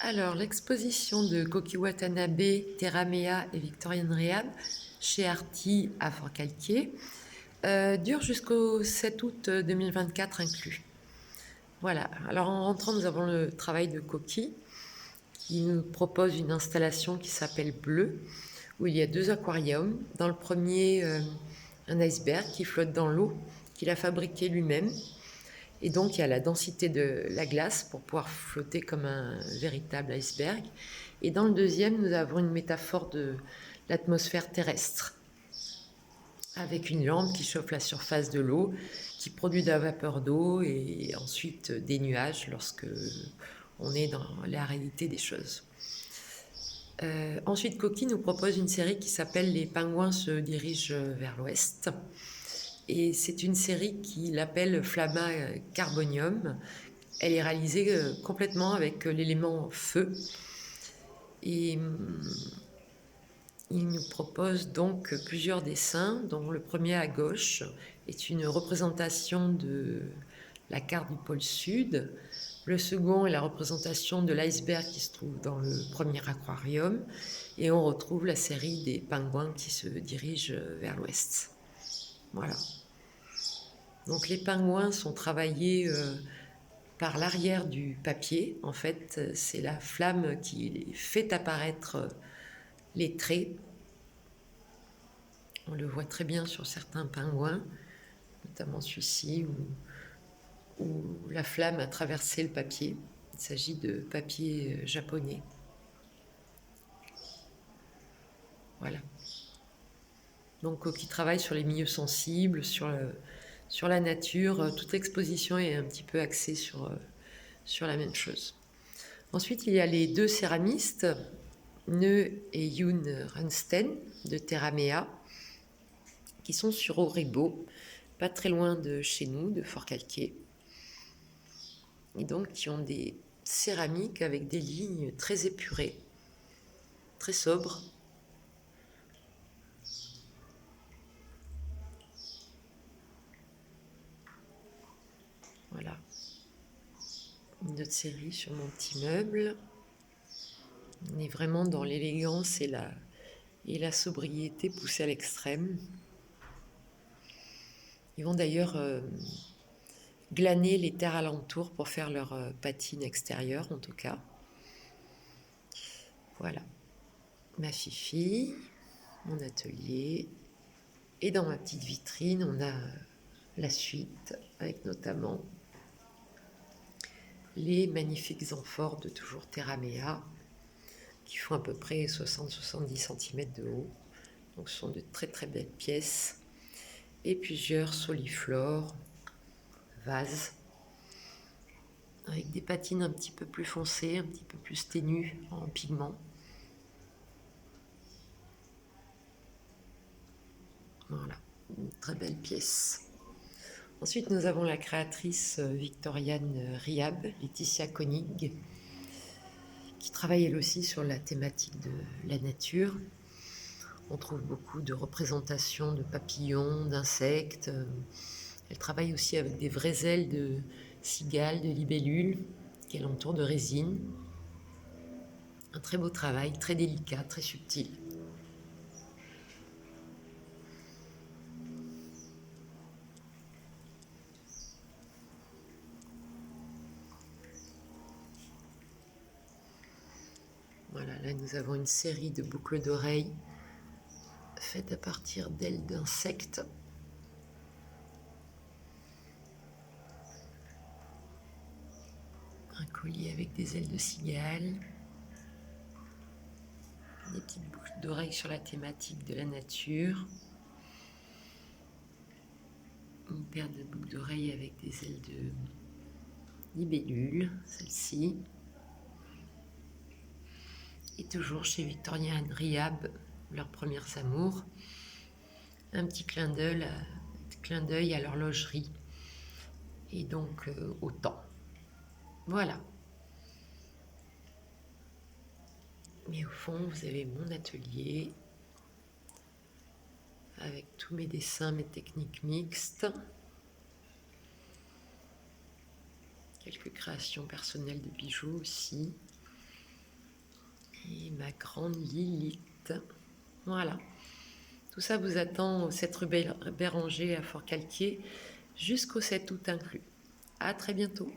Alors, l'exposition de Koki Watanabe, Terramea et Victorian Rehab chez Arty à Forcalquier dure jusqu'au 7 août 2024 inclus. Voilà. Alors, en rentrant, nous avons le travail de Koki qui nous propose une installation qui s'appelle Bleu, où il y a 2 aquariums. Dans le premier, un iceberg qui flotte dans l'eau, qu'il a fabriqué lui-même. Et donc, il y a la densité de la glace pour pouvoir flotter comme un véritable iceberg. Et dans le deuxième, nous avons une métaphore de l'atmosphère terrestre, avec une lampe qui chauffe la surface de l'eau, qui produit de la vapeur d'eau et ensuite des nuages lorsque on est dans la réalité des choses. Ensuite, Koki nous propose une série qui s'appelle Les pingouins se dirigent vers l'ouest. Et c'est une série qu'il appelle Flamma Carbonium. Elle est réalisée complètement avec l'élément feu. Et il nous propose donc plusieurs dessins, dont le premier à gauche est une représentation de la carte du pôle sud. Le second est la représentation de l'iceberg qui se trouve dans le premier aquarium. Et on retrouve la série des pingouins qui se dirigent vers l'ouest. Voilà. Donc les pingouins sont travaillés par l'arrière du papier. En fait, c'est la flamme qui fait apparaître les traits. On le voit très bien sur certains pingouins, notamment celui-ci, où la flamme a traversé le papier. Il s'agit de papier japonais. Voilà. Donc, qui travaille sur les milieux sensibles, sur la nature. Toute l'exposition est un petit peu axée sur la même chose. Ensuite, il y a les 2 céramistes, Ne et Yoon Runsten de Terramea, qui sont sur Auribeau, pas très loin de chez nous, de Forcalquier. Et donc, qui ont des céramiques avec des lignes très épurées, très sobres. Voilà. Une autre série sur mon petit meuble. On est vraiment dans l'élégance et la sobriété poussée à l'extrême. Ils vont d'ailleurs glaner les terres alentours pour faire leur patine extérieure, en tout cas. Voilà. Ma fifi, mon atelier. Et dans ma petite vitrine, on a la suite, avec notamment les magnifiques amphores de toujours Terramea, qui font à peu près 60-70 cm de haut. Donc ce sont de très très belles pièces. Et plusieurs soliflores, vases, avec des patines un petit peu plus foncées, un petit peu plus ténues en pigments. Voilà, une très belle pièce. Ensuite, nous avons la créatrice Victorian Rehab, Laetitia Koenig, qui travaille elle aussi sur la thématique de la nature. On trouve beaucoup de représentations de papillons, d'insectes. Elle travaille aussi avec des vraies ailes de cigales, de libellules, qu'elle entoure de résine. Un très beau travail, très délicat, très subtil. Voilà, là nous avons une série de boucles d'oreilles faites à partir d'ailes d'insectes. Un collier avec des ailes de cigale. Des petites boucles d'oreilles sur la thématique de la nature. Une paire de boucles d'oreilles avec des ailes de libellule, celle-ci. Et toujours chez Victorian Rehab, leurs premiers amours, un petit clin d'œil à l'horlogerie et donc au temps. Voilà. Mais au fond, vous avez mon atelier avec tous mes dessins, mes techniques mixtes, quelques créations personnelles de bijoux aussi. Et ma grande Lilith. Voilà. Tout ça vous attend au 7 rue Béranger à Fort-Calquier jusqu'au 7 août inclus. À très bientôt.